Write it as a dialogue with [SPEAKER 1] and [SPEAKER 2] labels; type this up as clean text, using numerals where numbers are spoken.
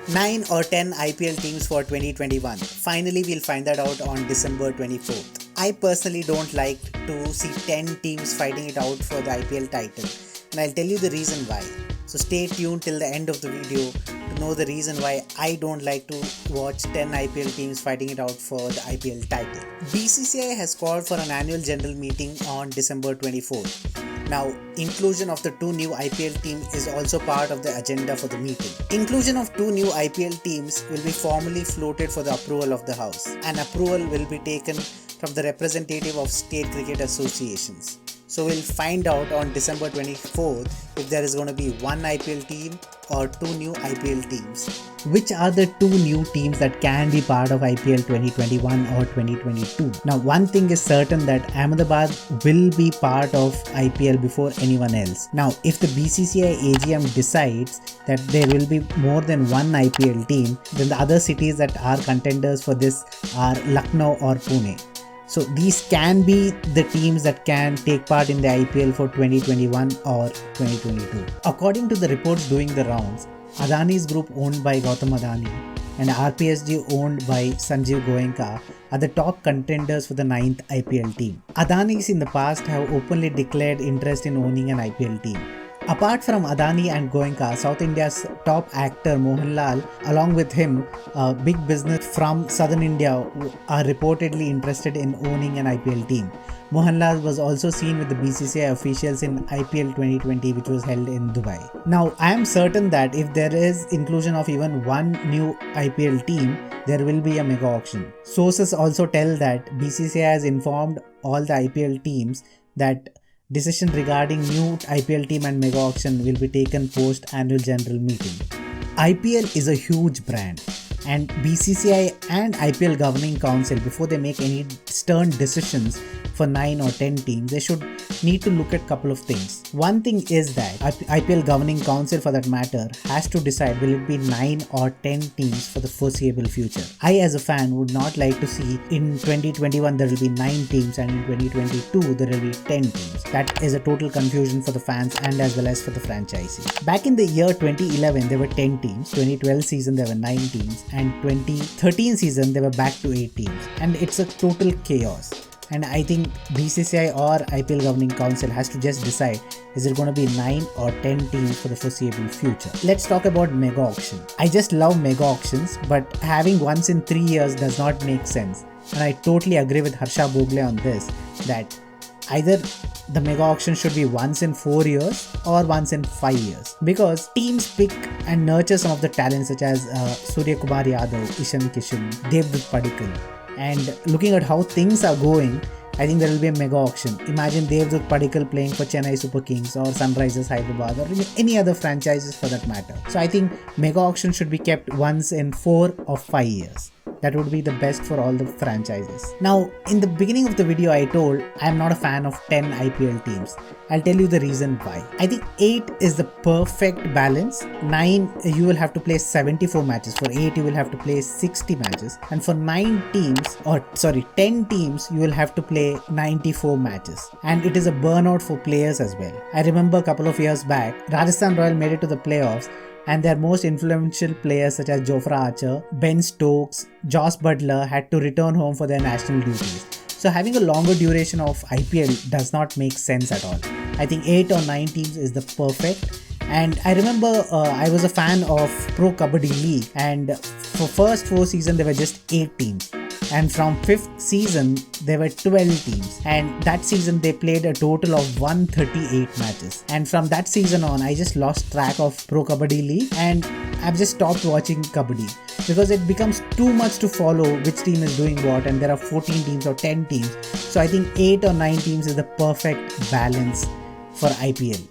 [SPEAKER 1] 9 or 10 IPL teams for 2021. Finally, we'll find that out on December 24th. I personally don't like to see 10 teams fighting it out for the IPL title, and I'll tell you the reason why. So stay tuned till the end of the video to know the reason why I don't like to watch 10 IPL teams fighting it out for the IPL title. BCCI has called for an annual general meeting on December 24th. Now, inclusion of the two new IPL teams is also part of the agenda for the meeting. Inclusion of two new IPL teams will be formally floated for the approval of the House, and approval will be taken from the representative of state cricket associations. So we'll find out on December 24th if there is going to be one IPL team or two new IPL teams. Which are the two new teams that can be part of IPL 2021 or 2022? Now, one thing is certain that Ahmedabad will be part of IPL before anyone else. Now, if the BCCI AGM decides that there will be more than one IPL team, then the other cities that are contenders for this are Lucknow or Pune. So these can be the teams that can take part in the IPL for 2021 or 2022. According to the reports doing the rounds, Adani's group owned by Gautam Adani and RPSG owned by Sanjeev Goenka are the top contenders for the 9th IPL team. Adani's in the past have openly declared interest in owning an IPL team. Apart from Adani and Goenka, South India's top actor Mohanlal, along with him, big business from Southern India are reportedly interested in owning an IPL team. Mohanlal was also seen with the BCCI officials in IPL 2020, which was held in Dubai. Now, I am certain that if there is inclusion of even one new IPL team, there will be a mega auction. Sources also tell that BCCI has informed all the IPL teams that decision regarding new IPL team and mega auction will be taken post annual general meeting. IPL is a huge brand, and BCCI and IPL Governing Council, before they make any stern decisions for 9 or 10 teams, they should need to look at a couple of things. One thing is that IPL Governing Council, for that matter, has to decide will it be 9 or 10 teams for the foreseeable future. I as a fan would not like to see in 2021 there will be 9 teams and in 2022 there will be 10 teams. That is a total confusion for the fans and as well as for the franchisees. Back in the year 2011 there were 10 teams, 2012 season there were 9 teams, and 2013 season there were back to 8 teams, and it's a total chaos. And I think BCCI or IPL Governing Council has to just decide, is it going to be 9 or 10 teams for the foreseeable future. Let's talk about mega auction. I just love mega auctions, but having once in 3 years does not make sense. And I totally agree with Harsha Bogle on this, that either the mega auction should be once in 4 years or once in 5 years, because teams pick and nurture some of the talents such as Surya Kumar Yadav, Ishan Kishan, Devdutt Padikkal. And looking at how things are going, I think there will be a mega auction. Imagine Devdutt Padikkal playing for Chennai Super Kings or Sunrisers Hyderabad or any other franchises for that matter. So I think mega auction should be kept once in 4 or 5 years. That would be the best for all the franchises. Now, in the beginning of the video, I told I am not a fan of 10 IPL teams. I'll tell you the reason why. I think 8 is the perfect balance. 9, you will have to play 74 matches. For 8, you will have to play 60 matches. And for 10 teams, you will have to play 94 matches. And it is a burnout for players as well. I remember a couple of years back, Rajasthan Royal made it to the playoffs, and their most influential players such as Jofra Archer, Ben Stokes, Josh Buttler had to return home for their national duties. So having a longer duration of IPL does not make sense at all. I think 8 or 9 teams is the perfect. And I remember I was a fan of Pro Kabaddi League, and for first 4 seasons there were just 8 teams. And from 5th season there were 12 teams, and that season they played a total of 138 matches. And from that season on I just lost track of Pro Kabaddi League, and I've just stopped watching Kabaddi because it becomes too much to follow which team is doing what, and there are 14 teams or 10 teams. So I think 8 or 9 teams is the perfect balance for IPL.